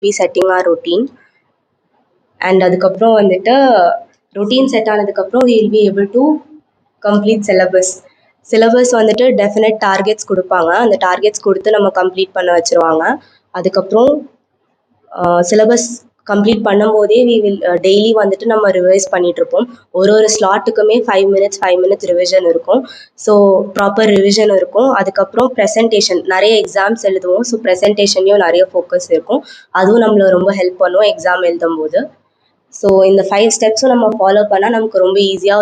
be setting our routine. And அதுக்கப்புறம் வந்துட்டு routine set ஆனதுக்கப்புறம் we will be able to complete syllabus வந்துட்டு definite targets கொடுப்பாங்க. அந்த டார்கெட்ஸ் கொடுத்து நம்ம கம்ப்ளீட் பண்ண வச்சுருவாங்க. அதுக்கப்புறம் சிலபஸ் கம்ப்ளீட் பண்ணும்போதே we will டெய்லி வந்துட்டு நம்ம ரிவைஸ் பண்ணிகிட்ருப்போம். ஒரு ஸ்லாட்டுக்குமே 5 minutes ரிவிஷன் இருக்கும். ஸோ ப்ராப்பர் ரிவிஷன் இருக்கும். அதுக்கப்புறம் ப்ரெசன்டேஷன் நிறைய எக்ஸாம்ஸ் எழுதுவோம். ஸோ ப்ரெசன்டேஷன்லேயும் நிறைய ஃபோக்கஸ் இருக்கும். அதுவும் நம்மளை ரொம்ப ஹெல்ப் பண்ணும் எக்ஸாம் எழுதும்போது. ஸோ இந்த 5 ஸ்டெப்ஸும் நம்ம ஃபாலோ பண்ணால் நமக்கு ரொம்ப ஈஸியாக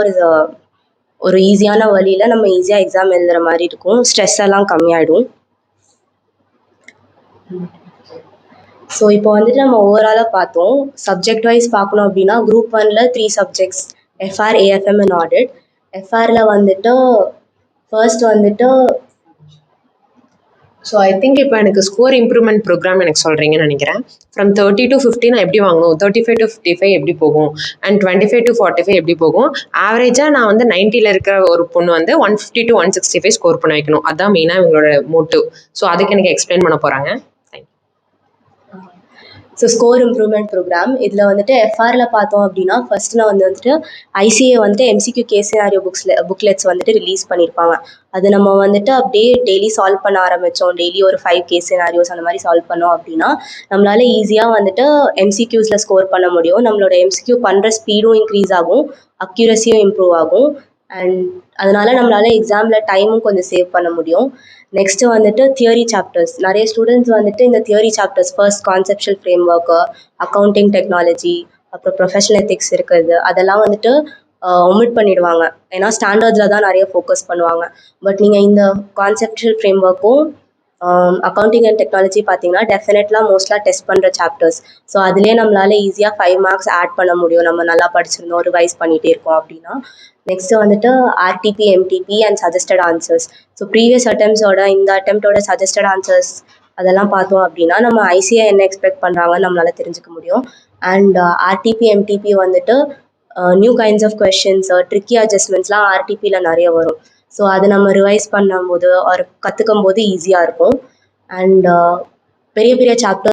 ஒரு ஈஸியான வழியில் நம்ம ஈஸியாக எக்ஸாம் எழுதுகிற மாதிரி இருக்கும். ஸ்ட்ரெஸ் எல்லாம் கம்மியாயிடும். ஸோ இப்போ வந்துட்டு நம்ம ஓவராலாக பார்த்தோம். சப்ஜெக்ட் வைஸ் பார்க்கணும் அப்படின்னா Group 1ல 3 subjects FR, AFM and audit. FRல வந்துட்டு ஃபர்ஸ்ட் வந்துட்டு ஸோ ஐ திங்க் இப்போ எனக்கு ஸ்கோர் இம்ப்ரூவ்மெண்ட் ப்ரோக்ராம் எனக்கு சொல்கிறீங்கன்னு நினைக்கிறேன். ஃப்ரம் 30 to 50 நான் எப்படி வாங்கணும், 35 to 55 எப்படி போகும், அண்ட் 25 to 45 எப்படி போகும். ஆவரேஜாக நான் வந்து 90ல் இருக்கிற ஒரு பொண்ணு வந்து 150 to 165 ஸ்கோர் பண்ண வைக்கணும். அதுதான் மெயினாக இவங்களோட மோட்டிவ். ஸோ அதுக்கு எனக்கு எக்ஸ்பிளைன் பண்ண போகிறாங்க. ஸோ ஸ்கோர் இம்ப்ரூவ்மெண்ட் ப்ரோக்ராம் இதில் வந்துட்டு FRல பார்த்தோம் அப்படின்னா ஃபர்ஸ்ட் நான் வந்துட்டு ICA வந்துட்டு MCQ கேஸ் சினாரியோ புக்லெட்ஸ் வந்துட்டு ரிலீஸ் பண்ணியிருப்பாங்க. அது நம்ம வந்துட்டு அப்படியே டெய்லி சால்வ் பண்ண ஆரம்பித்தோம். டெய்லி ஒரு 5 கேஸ் சினாரியோஸ் அந்த மாதிரி சால்வ் பண்ணோம் அப்படின்னா நம்மளால ஈஸியாக வந்துட்டு MCQஸில் ஸ்கோர் பண்ண முடியும். நம்மளோட MCQ பண்ணுற ஸ்பீடும் இன்க்ரீஸ் ஆகும், அக்யூரஸியும் இம்ப்ரூவ் ஆகும். அண்ட் அதனால நம்மளால எக்ஸாமில் டைமும் கொஞ்சம் சேவ் பண்ண முடியும். நெக்ஸ்ட்டு வந்துட்டு தியரி சாப்டர்ஸ். நிறைய ஸ்டூடெண்ட்ஸ் வந்துட்டு இந்த theory chapters first conceptual frame work, accounting technology, அப்புறம் ப்ரொஃபஷனல் எத்திக்ஸ் இருக்குது, அதெல்லாம் வந்துட்டு ஒமிட் பண்ணிடுவாங்க. ஏன்னா ஸ்டாண்டர்ட்ஸில் தான் நிறைய ஃபோக்கஸ் பண்ணுவாங்க. பட் நீங்கள் இந்த கான்செப்ஷுவல் ஃப்ரேம் ஒர்க்கும் அக்கௌண்டிங் அண்ட் டெக்னாலஜி பார்த்தீங்கன்னா டெஃபினெட்லாம் மோஸ்ட்லாக டெஸ்ட் பண்ணுற சாப்டர்ஸ். ஸோ அதுலேயே நம்மளால ஈஸியாக 5 மார்க்ஸ் ஆட் பண்ண முடியும். நம்ம நல்லா படிச்சிருந்தோம், ரிவைஸ் பண்ணிகிட்டே இருக்கோம் அப்படின்னா. நெக்ஸ்ட்டு வந்துட்டு RTP, MTP and suggested answers. So previous அட்டெம்ப்ஸோட இந்த அட்டெம்ப்டோட சஜஸ்டட் ஆன்சர்ஸ் அதெல்லாம் பார்த்தோம் அப்படின்னா நம்ம ICA என்ன எக்ஸ்பெக்ட் பண்ணுறாங்கன்னு நம்மளால தெரிஞ்சுக்க முடியும். அண்ட் RTP, MTP வந்துட்டு new kinds of questions, tricky அட்ஜஸ்ட்மெண்ட்ஸ்லாம் RTPயில் நிறைய வரும். ஸோ அது நம்ம ரிவைஸ் பண்ணும்போது ஒரு கற்றுக்கும் போது ஈஸியாக இருக்கும். அண்ட் பெரிய பெரிய சாப்டர்